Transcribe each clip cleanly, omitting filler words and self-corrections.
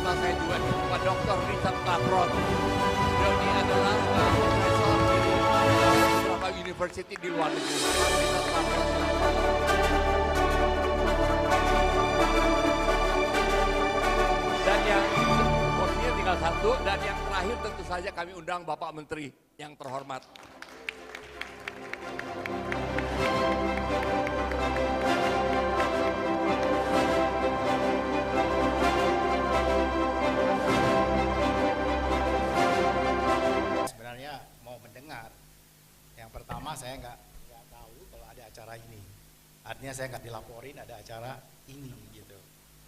bersama saya juga di Pak Dr. Richard Laprot. Beliau ini adalah profesor di Surabaya University di luar negeri. Richard Laprot. Dan yang posisinya tinggal satu, dan yang terakhir tentu saja kami undang Bapak Menteri yang terhormat. Sebenarnya mau mendengar. Yang pertama saya nggak tahu kalau ada acara ini. Artinya saya nggak dilaporin ada acara ini gitu.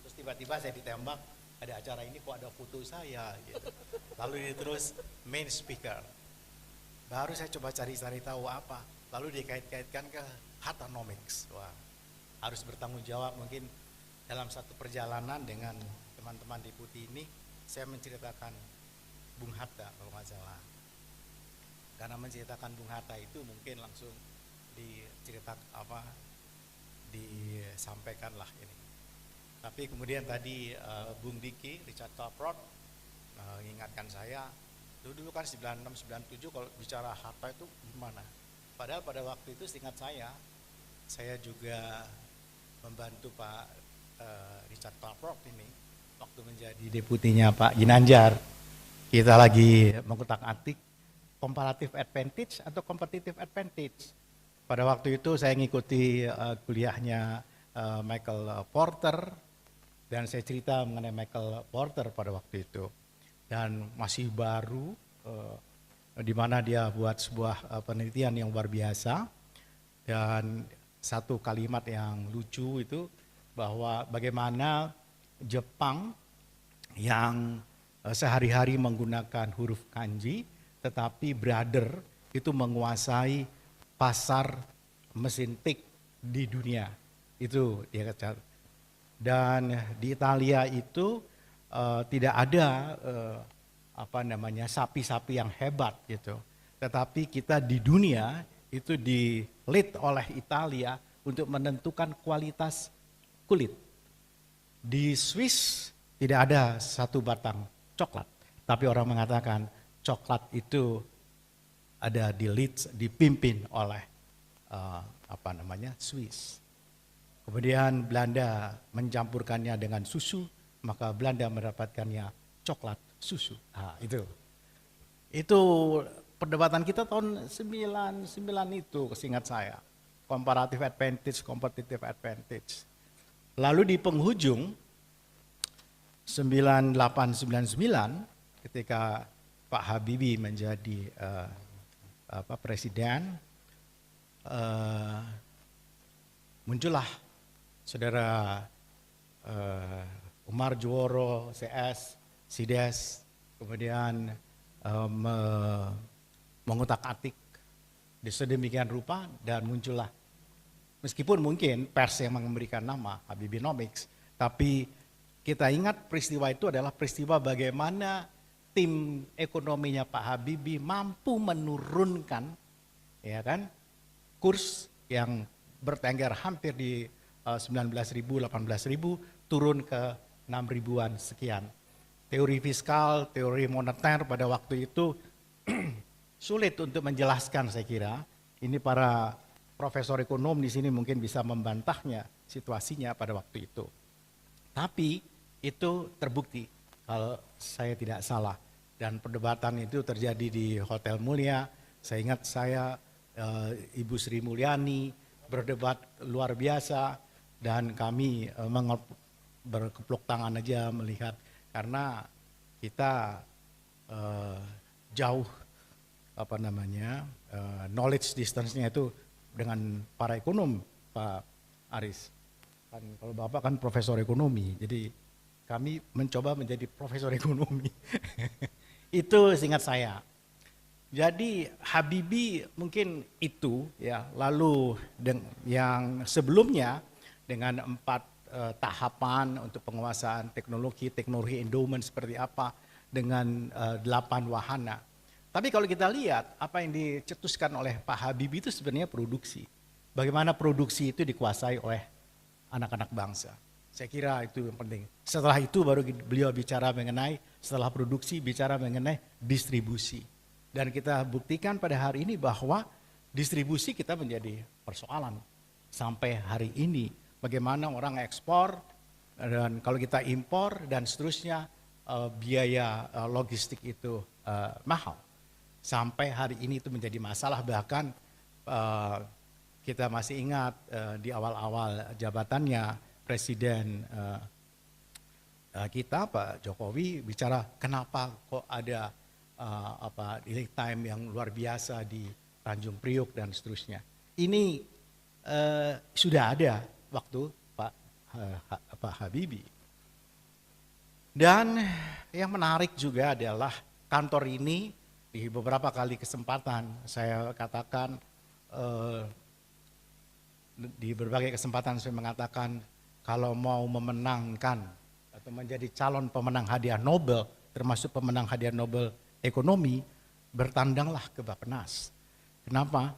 Terus tiba-tiba saya ditembak ada acara ini kok ada foto saya gitu. Lalu terus main speaker. Baru saya coba cari-cari tahu apa. Lalu dikait-kaitkan ke Hattanomics. Wah, harus bertanggung jawab mungkin dalam satu perjalanan dengan teman-teman deputi ini saya menceritakan Bung Hatta kalau nggak salah. Karena menceritakan Bung Hatta itu mungkin langsung disampaikanlah ini. Tapi kemudian tadi Bung Diki, Richard Laprot mengingatkan saya, dulu kan 96, 97 kalau bicara Hatta itu gimana. Padahal pada waktu itu seingat saya juga membantu Pak Richard Laprot ini waktu menjadi deputinya Pak Ginanjar. Kita lagi mengutak-atik comparative advantage atau competitive advantage. Pada waktu itu saya ngikuti kuliahnya Michael Porter dan saya cerita mengenai Michael Porter pada waktu itu. Dan masih baru di mana dia buat sebuah penelitian yang luar biasa dan satu kalimat yang lucu itu bahwa bagaimana Jepang yang sehari-hari menggunakan huruf kanji tetapi brother itu menguasai pasar mesin tik di dunia. Itu dia kata. Dan di Italia itu tidak ada sapi-sapi yang hebat gitu. Tetapi kita di dunia itu di lead oleh Italia untuk menentukan kualitas kulit. Di Swiss tidak ada satu batang coklat, tapi orang mengatakan coklat itu ada di lead, dipimpin oleh Swiss. Kemudian Belanda mencampurkannya dengan susu, maka Belanda mendapatkannya coklat susu. Nah, itu perdebatan kita tahun 99 itu, seingat saya. Comparative advantage, competitive advantage. Lalu di penghujung 9899 ketika Pak Habibie menjadi presiden, muncullah saudara Umar Juworo, CS, Sides, kemudian mengutak-atik di sedemikian rupa dan muncullah, meskipun mungkin pers yang memberikan nama Habibienomics, tapi kita ingat peristiwa itu adalah peristiwa bagaimana tim ekonominya Pak Habibie mampu menurunkan, ya kan, kurs yang bertengger hampir di 19.000, 18.000 turun ke 6.000-an sekian. Teori fiskal, teori moneter pada waktu itu sulit untuk menjelaskan, saya kira. Ini para profesor ekonom di sini mungkin bisa membantahnya situasinya pada waktu itu. Tapi itu terbukti kalau saya tidak salah, dan perdebatan itu terjadi di Hotel Mulia. Saya ingat Ibu Sri Mulyani berdebat luar biasa dan kami berkepluk tangan aja melihat karena kita jauh knowledge distance-nya itu dengan para ekonom, Pak Aris. Kan kalau Bapak kan profesor ekonomi, jadi kami mencoba menjadi profesor ekonomi. Itu seingat saya. Jadi Habibie mungkin itu ya, lalu yang sebelumnya dengan 4 tahapan untuk penguasaan teknologi endowment seperti apa dengan 8 wahana. Tapi kalau kita lihat apa yang dicetuskan oleh Pak Habibie itu sebenarnya produksi. Bagaimana produksi itu dikuasai oleh anak-anak bangsa. Saya kira itu yang penting. Setelah itu baru beliau bicara mengenai, setelah produksi bicara mengenai distribusi. Dan kita buktikan pada hari ini bahwa distribusi kita menjadi persoalan. Sampai hari ini, bagaimana orang ekspor, dan kalau kita impor dan seterusnya, biaya logistik itu mahal. Sampai hari ini itu menjadi masalah, bahkan kita masih ingat di awal-awal jabatannya, Presiden kita Pak Jokowi bicara kenapa kok ada delay time yang luar biasa di Tanjung Priok dan seterusnya. Ini sudah ada waktu Pak Habibie. Dan yang menarik juga adalah kantor ini di beberapa kali kesempatan saya katakan, di berbagai kesempatan saya mengatakan, kalau mau memenangkan atau menjadi calon pemenang hadiah Nobel, termasuk pemenang hadiah Nobel ekonomi, bertandanglah ke Bappenas. Kenapa?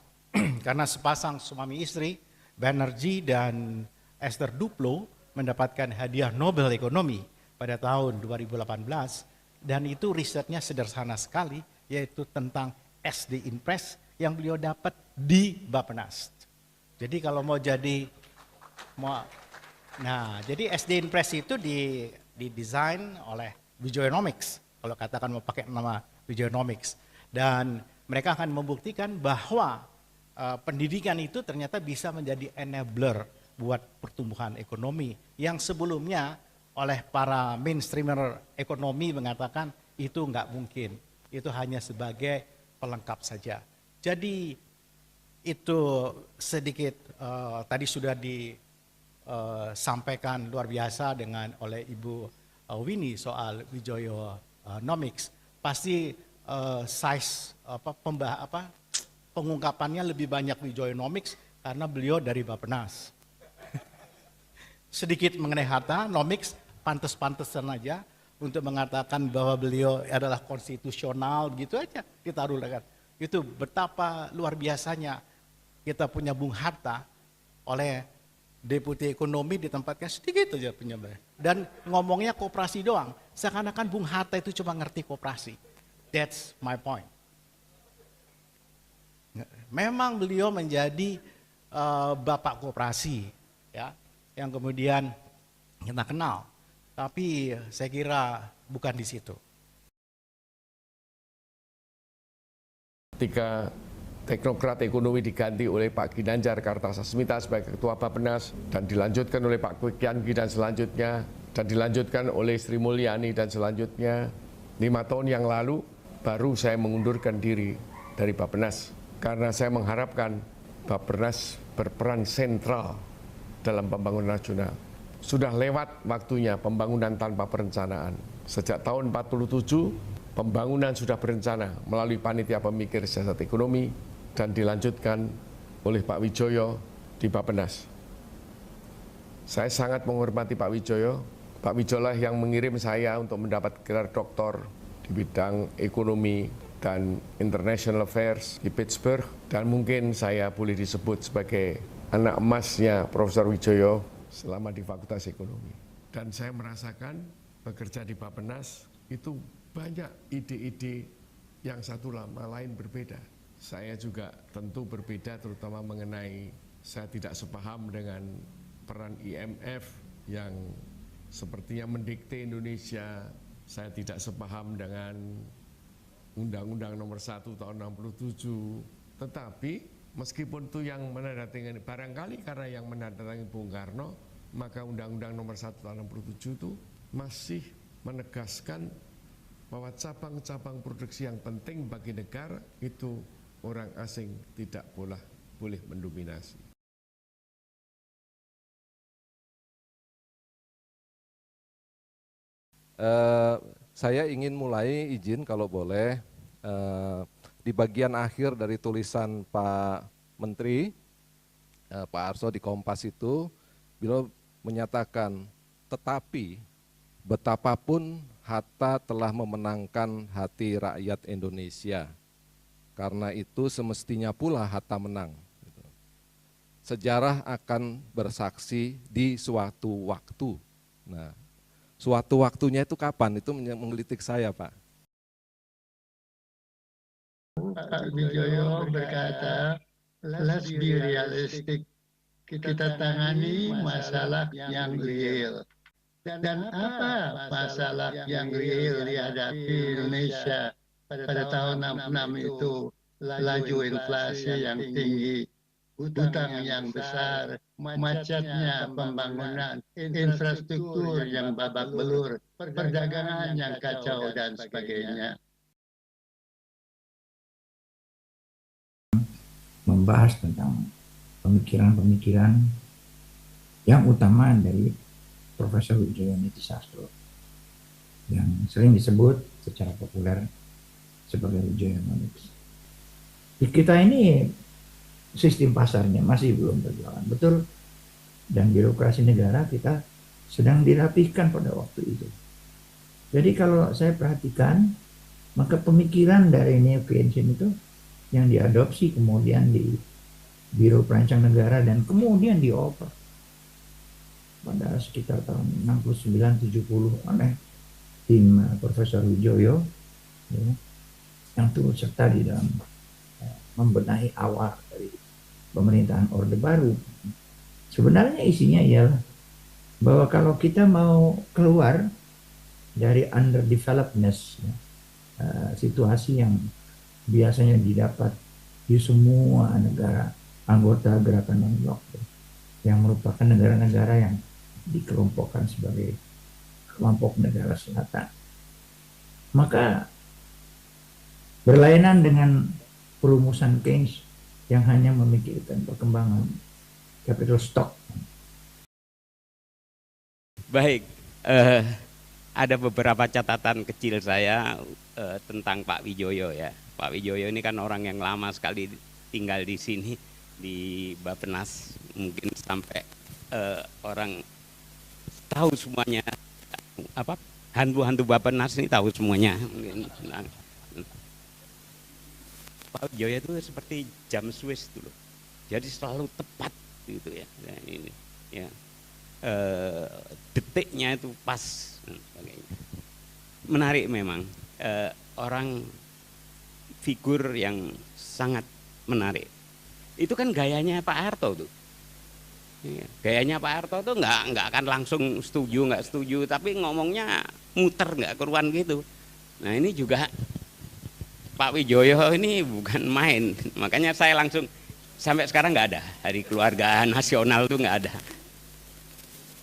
Karena sepasang suami istri, Banerjee dan Esther Duplo, mendapatkan hadiah Nobel ekonomi pada tahun 2018, dan itu risetnya sederhana sekali, yaitu tentang SD Impress yang beliau dapat di Bappenas. Jadi kalau mau jadi jadi SD Impress itu didesain oleh Visionomics, kalau katakan mau pakai nama Visionomics, dan mereka akan membuktikan bahwa pendidikan itu ternyata bisa menjadi enabler buat pertumbuhan ekonomi yang sebelumnya oleh para mainstreamer ekonomi mengatakan itu nggak mungkin, itu hanya sebagai pelengkap saja. Jadi itu sedikit tadi sudah disampaikan luar biasa oleh Ibu Winnie soal Wijoyonomics. Pasti size pengungkapannya lebih banyak Wijoyonomics karena beliau dari Bappenas. Sedikit mengenai Hatta-nomics, pantes-pantesan aja untuk mengatakan bahwa beliau adalah konstitusional, begitu aja ditaruh kan. Itu betapa luar biasanya kita punya Bung Hatta oleh Deputi Ekonomi ditempatkan sedikit aja penyebab. Dan ngomongnya koperasi doang. Seakan-akan Bung Hatta itu cuma ngerti koperasi. That's my point. Memang beliau menjadi bapak koperasi, ya, yang kemudian kita kenal. Tapi saya kira bukan di situ. Ketika teknokrat ekonomi diganti oleh Pak Ginanjar Kartasasmita sebagai Ketua Bappenas dan dilanjutkan oleh Pak Kwek Kian Gi dan selanjutnya, dan dilanjutkan oleh Sri Mulyani dan selanjutnya, 5 tahun yang lalu baru saya mengundurkan diri dari Bappenas karena saya mengharapkan Bappenas berperan sentral dalam pembangunan nasional. Sudah lewat waktunya pembangunan tanpa perencanaan. Sejak tahun 47 pembangunan sudah berencana melalui panitia pemikir siasat ekonomi dan dilanjutkan oleh Pak Wijoyo di Bappenas. Saya sangat menghormati Pak Wijoyo. Pak Wijoyo lah yang mengirim saya untuk mendapat gelar doktor di bidang ekonomi dan international affairs di Pittsburgh, dan mungkin saya boleh disebut sebagai anak emasnya Profesor Wijoyo selama di Fakultas Ekonomi. Dan saya merasakan bekerja di Bappenas itu banyak ide-ide yang satu sama lain berbeda. Saya juga tentu berbeda, terutama mengenai saya tidak sepaham dengan peran IMF yang sepertinya mendikte Indonesia. Saya tidak sepaham dengan Undang-Undang Nomor 1 tahun 67. Tetapi meskipun itu yang menandatangani, barangkali karena yang menandatangani Bung Karno, maka Undang-Undang Nomor 1 tahun 67 itu masih menegaskan bahwa cabang-cabang produksi yang penting bagi negara itu orang asing tidak boleh mendominasi. Saya ingin mulai, izin kalau boleh, di bagian akhir dari tulisan Pak Menteri, Pak Arso di Kompas itu, beliau menyatakan, tetapi betapapun Hatta telah memenangkan hati rakyat Indonesia, karena itu semestinya pula Hatta menang. Sejarah akan bersaksi di suatu waktu. Nah, suatu waktunya itu kapan? Itu menggelitik saya, Pak. Pak Wijoyo berkata, let's be realistic. Kita tangani masalah yang real. Dan apa masalah yang real dihadapi Indonesia pada tahun 66 itu? Laju inflasi yang tinggi, hutang yang besar, macetnya pembangunan, infrastruktur yang babak belur, perdagangan yang kacau, dan sebagainya. Membahas tentang pemikiran-pemikiran yang utama dari Profesor Wijoyo Nitisastro yang sering disebut secara populer sebagai Wijoyonomics. Di kita ini sistem pasarnya masih belum berjalan betul, dan birokrasi negara kita sedang dirapihkan pada waktu itu. Jadi kalau saya perhatikan, maka pemikiran dari Neo Keynesian itu yang diadopsi kemudian di Biro Perancang Negara dan kemudian dioper pada sekitar tahun 69-70 oleh tim Profesor Wijoyo, ya, yang turut serta di dalam membenahi awal dari pemerintahan Orde Baru. Sebenarnya isinya ialah bahwa kalau kita mau keluar dari underdevelopedness, ya, situasi yang biasanya didapat di semua negara anggota gerakan non-blok, yang merupakan negara-negara yang dikelompokkan sebagai kelompok negara selatan, maka berlainan dengan perumusan Keynes yang hanya memikirkan perkembangan capital stock. Baik, ada beberapa catatan kecil saya tentang Pak Wijoyo ya. Pak Wijoyo ini kan orang yang lama sekali tinggal di sini di Bappenas, mungkin sampai orang tahu semuanya, apa hantu-hantu Bappenas ini tahu semuanya. Nah, Pak Wijoyo itu seperti jam Swiss dulu, jadi selalu tepat gitu ya. Nah, ini ya detiknya itu pas. Menarik memang, orang figur yang sangat menarik. Itu kan gayanya Pak Harto tuh. Gayanya Pak Harto tuh nggak akan langsung setuju, nggak setuju, tapi ngomongnya muter, nggak keruan gitu. Nah ini juga Pak Wijoyo ini bukan main, makanya saya langsung sampai sekarang nggak ada Hari Keluarga Nasional tuh nggak ada.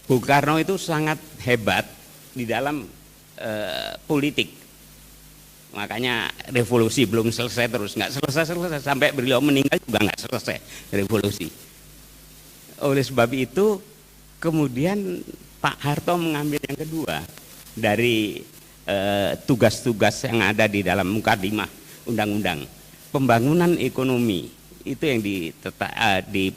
Bung Karno itu sangat hebat di dalam politik, makanya revolusi belum selesai terus, nggak selesai sampai beliau meninggal juga nggak selesai revolusi. Oleh sebab itu kemudian Pak Harto mengambil yang kedua dari tugas-tugas yang ada di dalam mukadimah undang-undang, pembangunan ekonomi itu yang ditekankan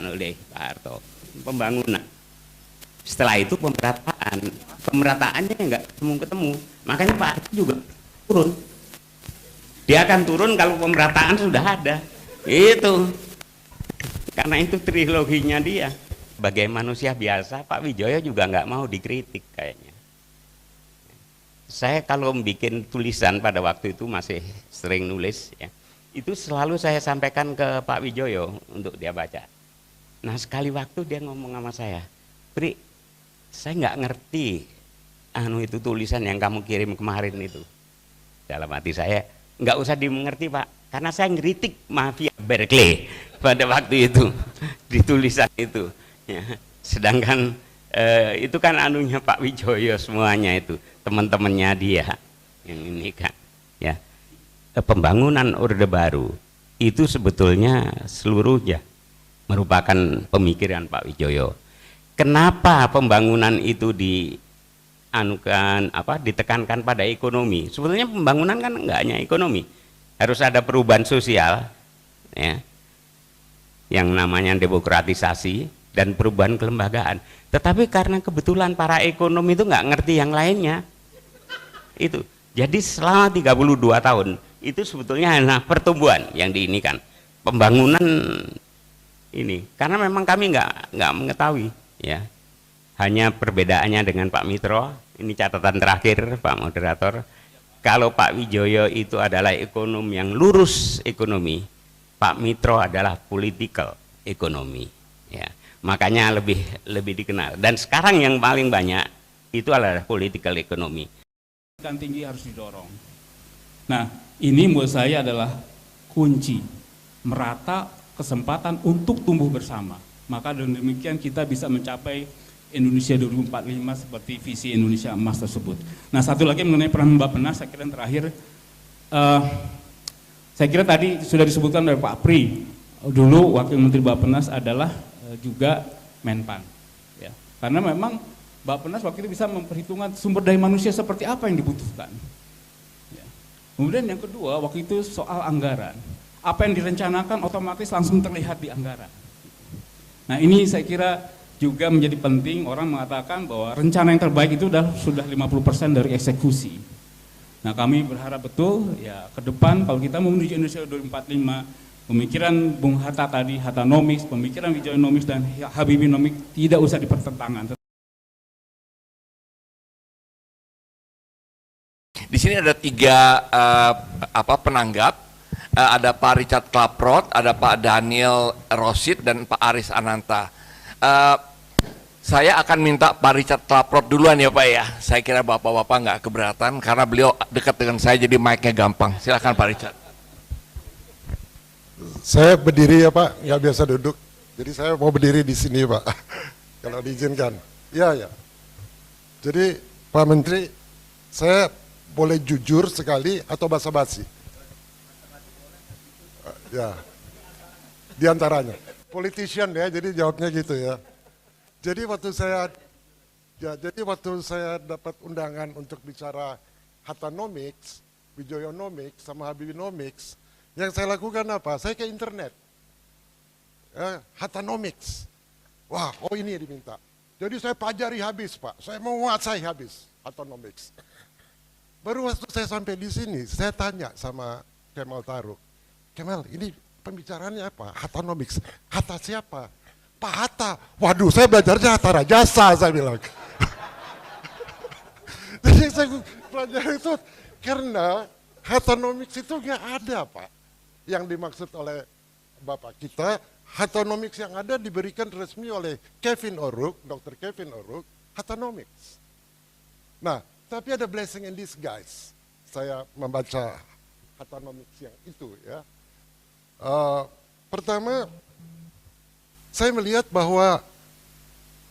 oleh Pak Harto, pembangunan. Setelah itu pemerataannya nggak ketemu, makanya Pak Harto juga turun. Dia akan turun kalau pemerataan sudah ada. Itu karena itu triloginya dia. Sebagai manusia biasa, Pak Wijoyo juga nggak mau dikritik kayaknya. Saya kalau bikin tulisan pada waktu itu masih sering nulis ya, itu selalu saya sampaikan ke Pak Wijoyo untuk dia baca. Nah sekali waktu dia ngomong sama saya, Pri, saya nggak ngerti itu tulisan yang kamu kirim kemarin itu. Dalam hati saya, nggak usah dimengerti Pak, karena saya ngeritik mafia Berkeley pada waktu itu di tulisan itu ya. Sedangkan itu kan anunya Pak Wijoyo semuanya itu, teman-temannya dia yang ini kan ya. Pembangunan Orde Baru itu sebetulnya seluruhnya merupakan pemikiran Pak Wijoyo. Kenapa pembangunan itu ditekankan pada ekonomi? Sebetulnya pembangunan kan enggak hanya ekonomi, harus ada perubahan sosial ya, yang namanya demokratisasi dan perubahan kelembagaan. Tetapi karena kebetulan para ekonom itu nggak ngerti yang lainnya itu, jadi selama 32 tahun itu sebetulnya hanya pertumbuhan yang diinikan, pembangunan ini, karena memang kami nggak mengetahui, ya. Hanya perbedaannya dengan Pak Mitro. Ini catatan terakhir, Pak Moderator. Kalau Pak Wijoyo itu adalah ekonom yang lurus ekonomi, Pak Mitro adalah political ekonomi, ya. Makanya lebih dikenal. Dan sekarang yang paling banyak itu adalah political ekonomi. Pendidikan tinggi harus didorong. Nah, ini menurut saya adalah kunci merata kesempatan untuk tumbuh bersama. Maka dengan demikian kita bisa mencapai Indonesia 2045 seperti visi Indonesia Emas tersebut. Nah, satu lagi mengenai peran Bappenas, saya kira yang terakhir, saya kira tadi sudah disebutkan oleh Pak Pri, dulu Wakil Menteri Bappenas adalah juga Menpan. Ya. Karena memang Bappenas waktu itu bisa memperhitungkan sumber daya manusia seperti apa yang dibutuhkan. Ya. Kemudian yang kedua, waktu itu soal anggaran. Apa yang direncanakan otomatis langsung terlihat di anggaran. Nah, ini saya kira juga menjadi penting. Orang mengatakan bahwa rencana yang terbaik itu sudah 50% dari eksekusi. Nah, kami berharap betul ya ke depan kalau kita mau menuju Indonesia 2045, pemikiran Bung Hatta tadi, Hattanomics, pemikiran Wijoyonomics dan Habibinomics tidak usah dipertentangkan. Di sini ada tiga penanggap, ada Pak Richard Klaproth, ada Pak Daniel Rosid, dan Pak Aris Ananta. Saya akan minta Pak Richard Klaproth duluan ya Pak ya. Saya kira bapak-bapak nggak keberatan karena beliau dekat dengan saya jadi mic-nya gampang. Silakan Pak Richard. Saya berdiri ya Pak, nggak biasa duduk. Jadi saya mau berdiri di sini Pak, kalau diizinkan. Ya. Jadi Pak Menteri, saya boleh jujur sekali atau basa-basi? Ya, di antaranya. Politician ya, jadi jawabnya gitu ya. Jadi waktu saya dapat undangan untuk bicara Hattanomics, Wijoyonomics, sama Habibinomics, yang saya lakukan apa? Saya ke internet. Hattanomics. Wah, ini diminta. Jadi saya pelajari habis, Pak. Saya menguasai habis Hattanomics. Baru waktu saya sampai di sini, saya tanya sama Kemal Taruk. Kemal, ini pembicaraannya apa? Hattanomics. Hatta siapa? Pak Hatta. Waduh, saya belajarnya Hatta Rajasa, saya bilang. Jadi saya pelajari itu karena Hattanomics itu nggak ada, Pak. Yang dimaksud oleh Bapak kita, Hattanomics yang ada diberikan resmi oleh Kevin O'Rourke, Dr. Kevin O'Rourke, Hattanomics. Nah, tapi ada blessing in disguise. Saya membaca Hattanomics yang itu ya. Pertama, saya melihat bahwa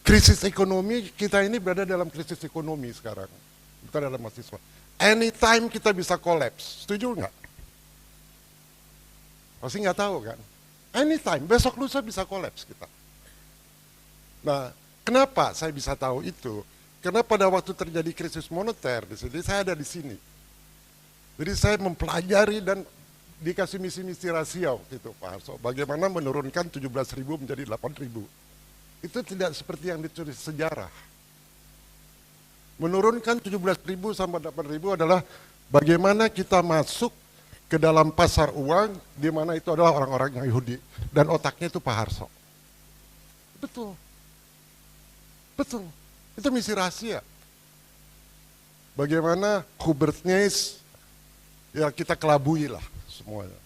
krisis ekonomi kita ini berada dalam krisis ekonomi sekarang. Kita dalam mahasiswa. Anytime kita bisa collapse, setuju nggak? Pasti nggak tahu kan? Anytime, besok lusa bisa collapse kita. Nah, kenapa saya bisa tahu itu? Karena pada waktu terjadi krisis moneter di sini, saya ada di sini. Jadi saya mempelajari dan dikasih misi-misi rasio gitu Pak Harso. Bagaimana menurunkan 17.000 menjadi 8.000. Itu tidak seperti yang ditulis sejarah. Menurunkan 17.000 sampai 8.000 adalah bagaimana kita masuk ke dalam pasar uang di mana itu adalah orang-orang yang Yahudi dan otaknya itu Pak Harso. Betul. Betul. Itu misi rahasia. Bagaimana Hubert Nys ya kita kelabui lah semuanya.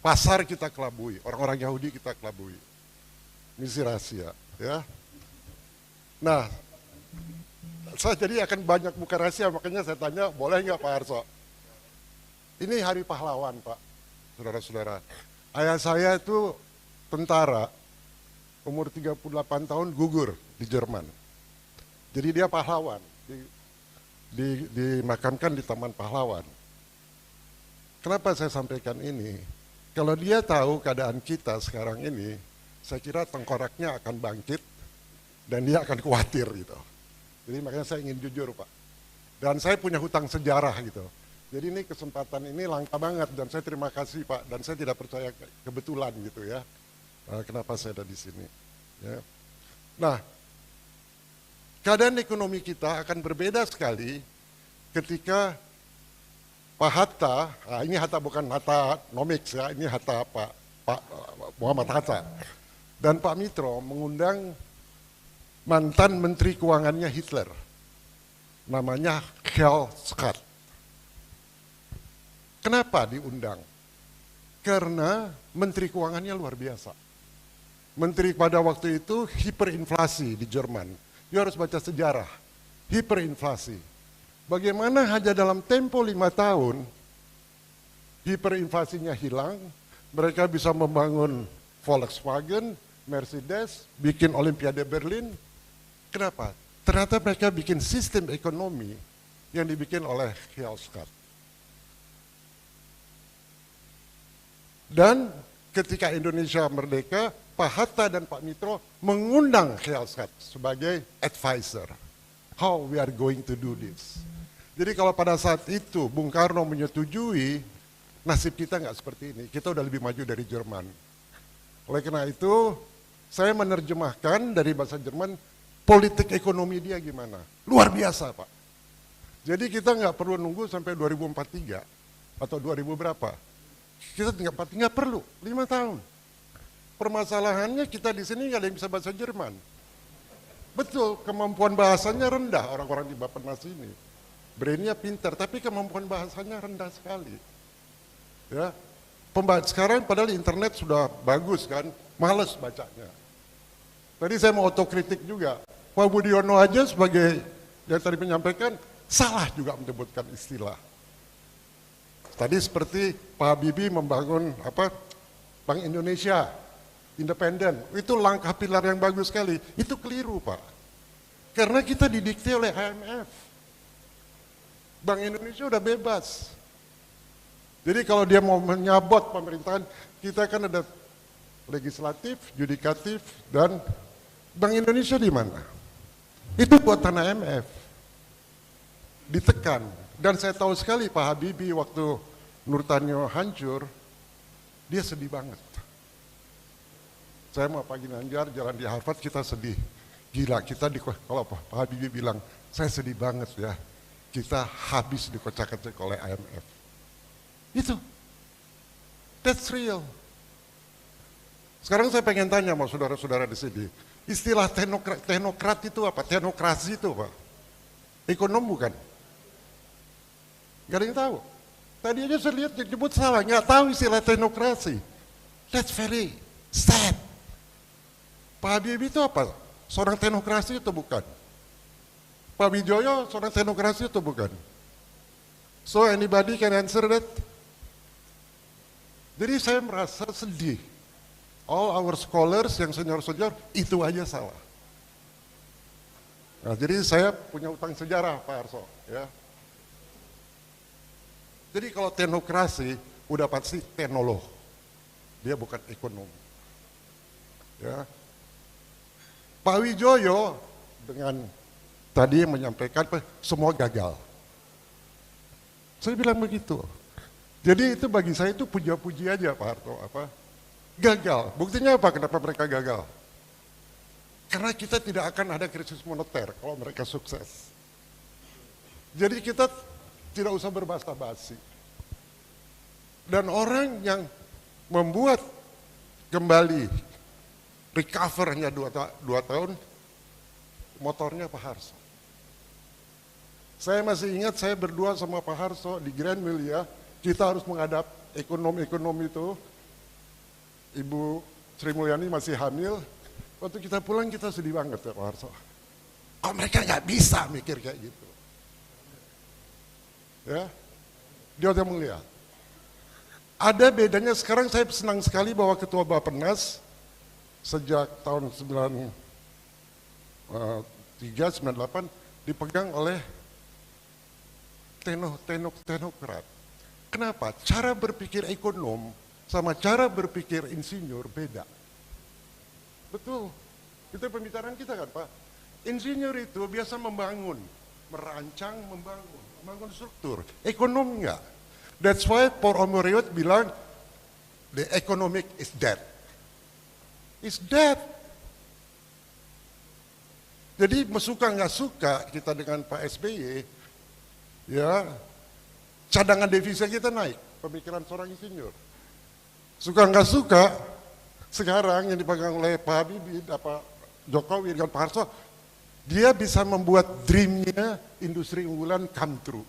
Pasar kita kelabui, orang-orang Yahudi kita kelabui. Misi rahasia, ya. Nah, saya jadi akan banyak buka rahasia, makanya saya tanya, boleh nggak Pak Harso? Ini hari pahlawan, Pak, saudara-saudara. Ayah saya itu tentara, umur 38 tahun gugur di Jerman. Jadi dia pahlawan, dimakamkan di Taman Pahlawan. Kenapa saya sampaikan ini? Kalau dia tahu keadaan kita sekarang ini, saya kira tengkoraknya akan bangkit dan dia akan khawatir gitu. Jadi makanya saya ingin jujur Pak. Dan saya punya hutang sejarah gitu. Jadi ini kesempatan ini langka banget dan saya terima kasih Pak. Dan saya tidak percaya kebetulan gitu ya. Kenapa saya ada di sini. Ya. Nah, keadaan ekonomi kita akan berbeda sekali ketika Pak Hatta, ini Hatta bukan Hattanomics ya, ini Hatta Pak Muhammad Hatta. Dan Pak Mitro mengundang mantan Menteri Keuangannya Hitler, namanya Karl Scott. Kenapa diundang? Karena Menteri Keuangannya luar biasa. Menteri pada waktu itu hiperinflasi di Jerman. Dia harus baca sejarah, hiperinflasi. Bagaimana hanya dalam tempo 5 tahun, hiperinflasinya hilang, mereka bisa membangun Volkswagen, Mercedes, bikin Olimpiade Berlin. Kenapa? Ternyata mereka bikin sistem ekonomi yang dibikin oleh Karl Scott. Dan ketika Indonesia merdeka, Pak Hatta dan Pak Mitro mengundang Karl Scott sebagai advisor. How we are going to do this. Jadi kalau pada saat itu Bung Karno menyetujui, nasib kita nggak seperti ini. Kita udah lebih maju dari Jerman. Oleh karena itu, saya menerjemahkan dari bahasa Jerman, politik ekonomi dia gimana. Luar biasa, Pak. Jadi kita nggak perlu nunggu sampai 2043 atau 2000 berapa. Kita nggak perlu, 5 tahun. Permasalahannya kita di sini nggak ada yang bisa bahasa Jerman. Betul, kemampuan bahasanya rendah orang-orang di Bappenas ini. Brainnya pintar, tapi kemampuan bahasanya rendah sekali. Ya, sekarang padahal internet sudah bagus kan, males bacanya. Tadi saya mau otokritik juga. Pak Budiono aja sebagai yang tadi menyampaikan, salah juga menyebutkan istilah. Tadi seperti Pak Habibie membangun Bank Indonesia independen, itu langkah pilar yang bagus sekali. Itu keliru, Pak. Karena kita didikte oleh IMF. Bank Indonesia udah bebas. Jadi kalau dia mau menyabot pemerintahan, kita kan ada legislatif, yudikatif, dan Bank Indonesia di mana? Itu buatan IMF. Ditekan. Dan saya tahu sekali Pak Habibie waktu Nurtanio hancur, dia sedih banget. Saya mau Pak Ginanjar jalan di Harvard, kita sedih. Gila, kita kalau Pak Habibie bilang, saya sedih banget ya, kita habis dikocak-kocak oleh IMF. Itu. That's real. Sekarang saya pengen tanya sama saudara-saudara di sini, istilah teknokrat itu apa? Teknokrasi itu apa? Ekonom bukan? Gak ada yang tahu. Tadi aja saya lihat disebut salah, nggak tahu istilah teknokrasi. That's very sad. Pak Habibie itu apa? Seorang teknokrasi itu bukan? Pak Wijoyo seorang teknokrasi itu bukan? So anybody can answer that? Jadi saya merasa sedih. All our scholars yang senior-senior itu aja salah. Nah, jadi saya punya utang sejarah Pak Arso, ya. Jadi kalau teknokrasi udah pasti teknolog, dia bukan ekonom. Ya. Pak Wijoyo dengan tadi menyampaikan semua gagal. Saya bilang begitu. Jadi itu bagi saya itu puja-puji aja Pak Harto, gagal. Buktinya apa? Kenapa mereka gagal? Karena kita tidak akan ada krisis moneter kalau mereka sukses. Jadi kita tidak usah berbahasa-basi. Dan orang yang membuat kembali recover hanya 2 tahun, motornya Pak Harso. Saya masih ingat saya berdua sama Pak Harso di Grand Melia, kita harus menghadap ekonom-ekonom itu. Ibu Sri Mulyani masih hamil, waktu kita pulang kita sedih banget ya Pak Harso. Kok mereka nggak bisa mikir kayak gitu? Ya, di Hotel Mulia. Ada bedanya sekarang saya senang sekali bahwa Ketua Bappenas sejak tahun 93, 98 dipegang oleh teknokrat. Kenapa? Cara berpikir ekonom sama cara berpikir insinyur beda. Betul, itu pembicaraan kita kan Pak. Insinyur itu biasa membangun, merancang, membangun struktur. Ekonom enggak. That's why Paul Omoriot bilang, the economic is dead. It's dead. Jadi suka nggak suka kita dengan Pak SBY, ya cadangan devisa kita naik, pemikiran seorang insinyur. Suka nggak suka, Sekarang yang dipegang oleh Pak Habibie, Pak Jokowi dengan Pak Harso, dia bisa membuat dreamnya industri unggulan come true.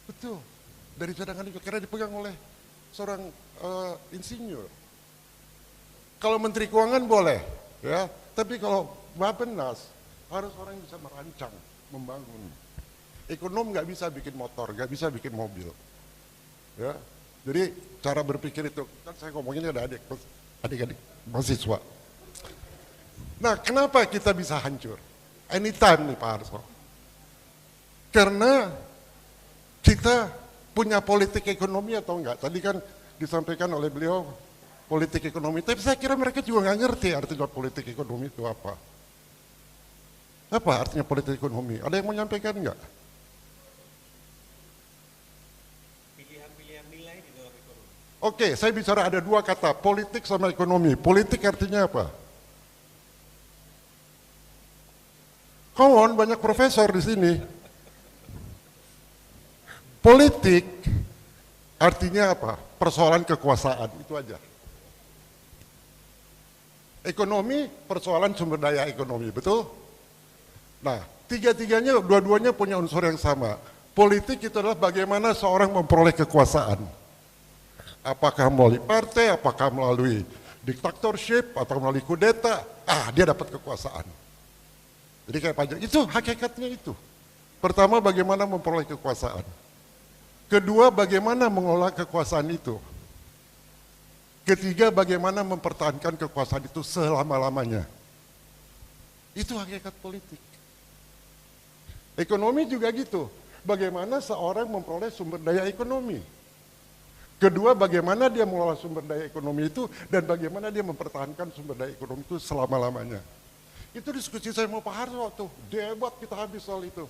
Betul, dari cadangan itu karena dipegang oleh seorang insinyur. Kalau Menteri Keuangan boleh, ya, tapi kalau Bappenas harus orang yang bisa merancang, membangun. Ekonom nggak bisa bikin motor, nggak bisa bikin mobil, ya. Jadi cara berpikir itu, kan saya ngomonginnya ada adik-adik mahasiswa. Nah, kenapa kita bisa hancur? Anytime nih Pak Harso. Karena kita punya politik ekonomi atau enggak. Tadi kan disampaikan oleh beliau politik ekonomi, tapi saya kira mereka juga nggak ngerti artinya politik ekonomi itu apa. Apa artinya politik ekonomi? Ada yang mau menyampaikan enggak? Pilihan-pilihan nilai di dalam ekonomi. Oke, saya bicara ada dua kata, politik sama ekonomi. Politik artinya apa? Kawan, banyak profesor di sini. Politik artinya apa? Persoalan kekuasaan, itu aja. Ekonomi, persoalan sumber daya ekonomi, betul? Nah, tiga-tiganya, dua-duanya punya unsur yang sama. Politik itu adalah bagaimana seorang memperoleh kekuasaan. Apakah melalui partai, apakah melalui diktatorship, atau melalui kudeta, dia dapat kekuasaan. Jadi kayak pajak, itu hakikatnya itu. Pertama, bagaimana memperoleh kekuasaan. Kedua, bagaimana mengelola kekuasaan itu. Ketiga, bagaimana mempertahankan kekuasaan itu selama-lamanya. Itu hakikat politik. Ekonomi juga gitu. Bagaimana seorang memperoleh sumber daya ekonomi. Kedua, bagaimana dia mengelola sumber daya ekonomi itu dan bagaimana dia mempertahankan sumber daya ekonomi itu selama-lamanya. Itu diskusi saya mau Pak Harso tuh, debat kita habis soal itu.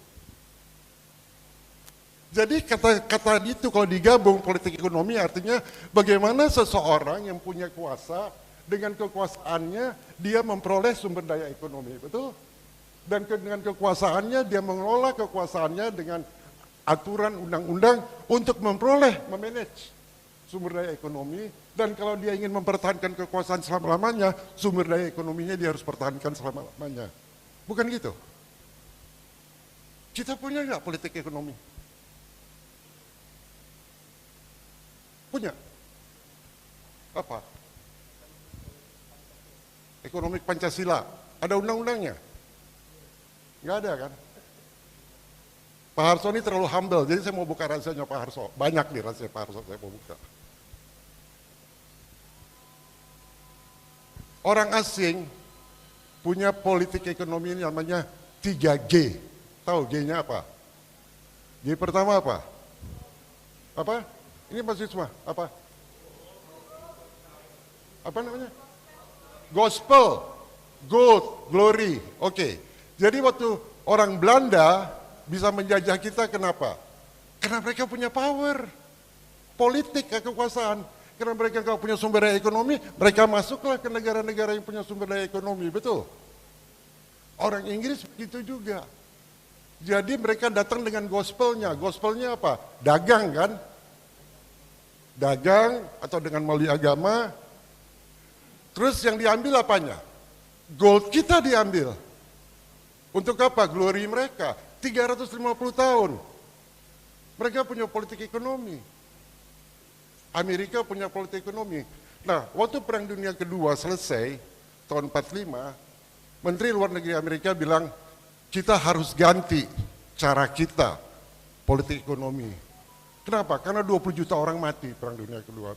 Jadi kata itu kalau digabung politik ekonomi artinya bagaimana seseorang yang punya kuasa dengan kekuasaannya dia memperoleh sumber daya ekonomi, betul? Dan dengan kekuasaannya dia mengelola kekuasaannya dengan aturan undang-undang untuk memperoleh, memanage sumber daya ekonomi. Dan kalau dia ingin mempertahankan kekuasaan selama-lamanya, sumber daya ekonominya dia harus pertahankan selama-lamanya. Bukan gitu? Kita punya nggak politik ekonomi? Punya. Apa? Ekonomi Pancasila. Ada undang-undangnya? Nggak ada kan? Pak Harso ini terlalu humble, jadi saya mau buka rahasianya Pak Harso. Banyak nih rahasia Pak Harso, saya mau buka. Orang asing punya politik ekonomi ini namanya 3G. Tahu G-nya apa? G pertama apa? Apa? Ini mahasiswa, apa? Apa namanya? Gospel, gold, glory. Oke. Jadi waktu orang Belanda bisa menjajah kita kenapa? Karena mereka punya power. Politik, kekuasaan. Karena mereka nggak punya sumber daya ekonomi, mereka masuklah ke negara-negara yang punya sumber daya ekonomi, betul? Orang Inggris begitu juga. Jadi mereka datang dengan gospelnya. Gospelnya apa? Dagang kan? Dagang atau dengan melalui agama. Terus yang diambil apanya? Gold kita diambil. Untuk apa? Glory mereka. 350 tahun. Mereka punya politik ekonomi. Amerika punya politik ekonomi. Nah, waktu Perang Dunia Kedua selesai, tahun 45, Menteri Luar Negeri Amerika bilang, kita harus ganti cara kita politik ekonomi. Kenapa? Karena 20 juta orang mati Perang Dunia Kedua.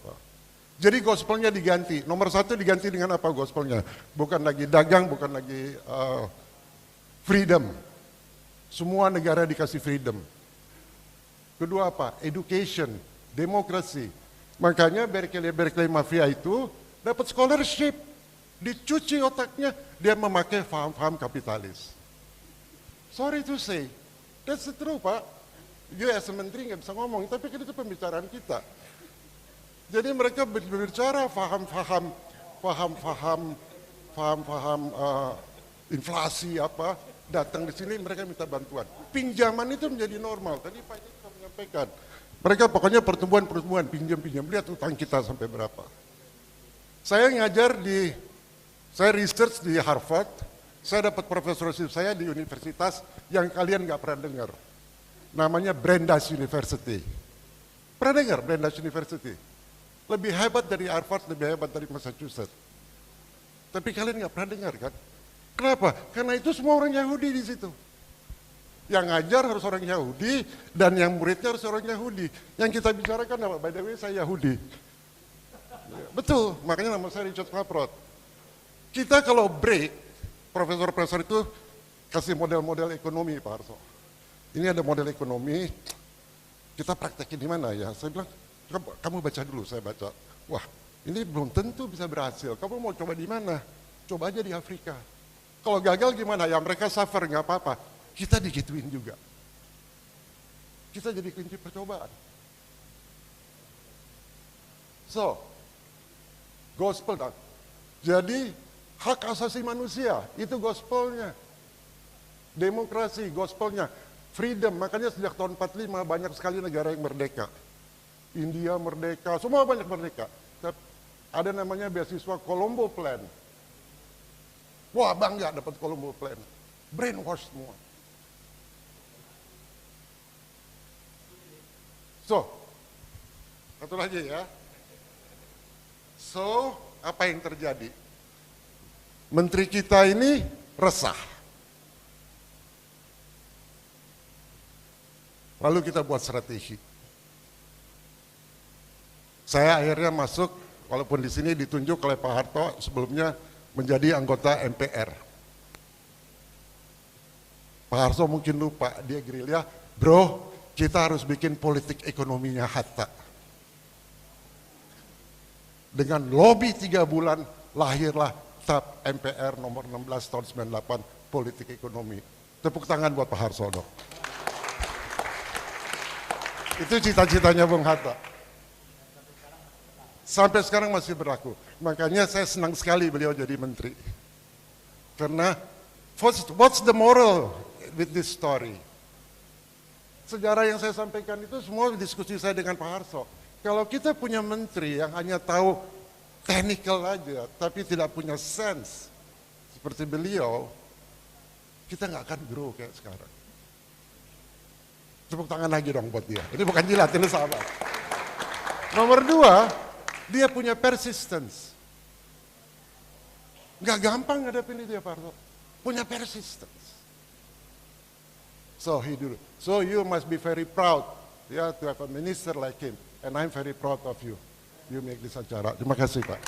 Jadi gospelnya diganti. Nomor satu diganti dengan apa gospelnya? Bukan lagi dagang, bukan lagi freedom. Semua negara dikasih freedom. Kedua apa? Education, demokrasi. Makanya Berkeley Mafia itu dapat scholarship. Dicuci otaknya, dia memakai faham-faham kapitalis. Sorry to say, that's the truth Pak. You as a menteri nggak bisa ngomong, tapi kan itu pembicaraan kita. Jadi mereka berbicara faham-faham inflasi apa, datang di sini mereka minta bantuan. Pinjaman itu menjadi normal. Tadi Pak itu sudah menyampaikan. Mereka pokoknya pertumbuhan, pinjam, lihat utang kita sampai berapa. Saya research di Harvard, saya dapat profesorship saya di universitas yang kalian nggak pernah dengar. Namanya Brandeis University. Pernah dengar Brandeis University? Lebih hebat dari Harvard, lebih hebat dari Massachusetts. Tapi kalian nggak pernah dengar kan? Kenapa? Karena itu semua orang Yahudi di situ. Yang ngajar harus orang Yahudi, dan yang muridnya harus orang Yahudi. Yang kita bicarakan, by the way saya Yahudi. Betul, makanya nama saya Richard Klaproth. Kita kalau break, profesor-profesor itu kasih model-model ekonomi, Pak Harso. Ini ada model ekonomi, kita praktekin di mana ya? Saya bilang, kamu baca dulu, saya baca. Wah, ini belum tentu bisa berhasil. Kamu mau coba di mana? Coba aja di Afrika. Kalau gagal gimana? Ya mereka suffer, nggak apa-apa. Kita digituin juga. Kita jadi kunci percobaan. So, gospel. Jadi, hak asasi manusia, itu gospelnya. Demokrasi, gospelnya. Freedom, makanya sejak tahun 45 banyak sekali negara yang merdeka. India merdeka, semua banyak merdeka. Ada namanya beasiswa Colombo Plan. Wah, bangga dapat Colombo Plan. Brainwash semua. So, satu lagi ya. So, apa yang terjadi? Menteri kita ini resah. Lalu kita buat strategi. Saya akhirnya masuk, walaupun di sini ditunjuk oleh Pak Harto sebelumnya menjadi anggota MPR. Pak Harto mungkin lupa, dia gerilya, bro, kita harus bikin politik ekonominya Hatta. Dengan lobby 3 bulan, lahirlah TAP MPR nomor 16 tahun 98, politik ekonomi. Tepuk tangan buat Pak Harsono. Itu cita-citanya Bung Hatta. Sampai sekarang masih berlaku. Makanya saya senang sekali beliau jadi menteri. Karena, what's the moral with this story? Sejarah yang saya sampaikan itu semua diskusi saya dengan Pak Harto. Kalau kita punya menteri yang hanya tahu technical aja, tapi tidak punya sense seperti beliau, kita nggak akan grow kayak sekarang. Tepuk tangan lagi dong buat dia. Ini bukan jilat, ini sahabat. Nomor 2, dia punya persistence. Nggak gampang ngadepin dia Pak Harto. Punya persistence. So you must be very proud, yeah, to have a minister like him, and I'm very proud of you. You make this acara. Terima kasih Pak.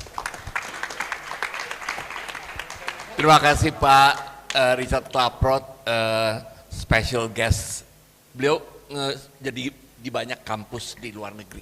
Terima kasih Pak Richard Klaproth, special guest. Beliau jadi di banyak kampus di luar negeri.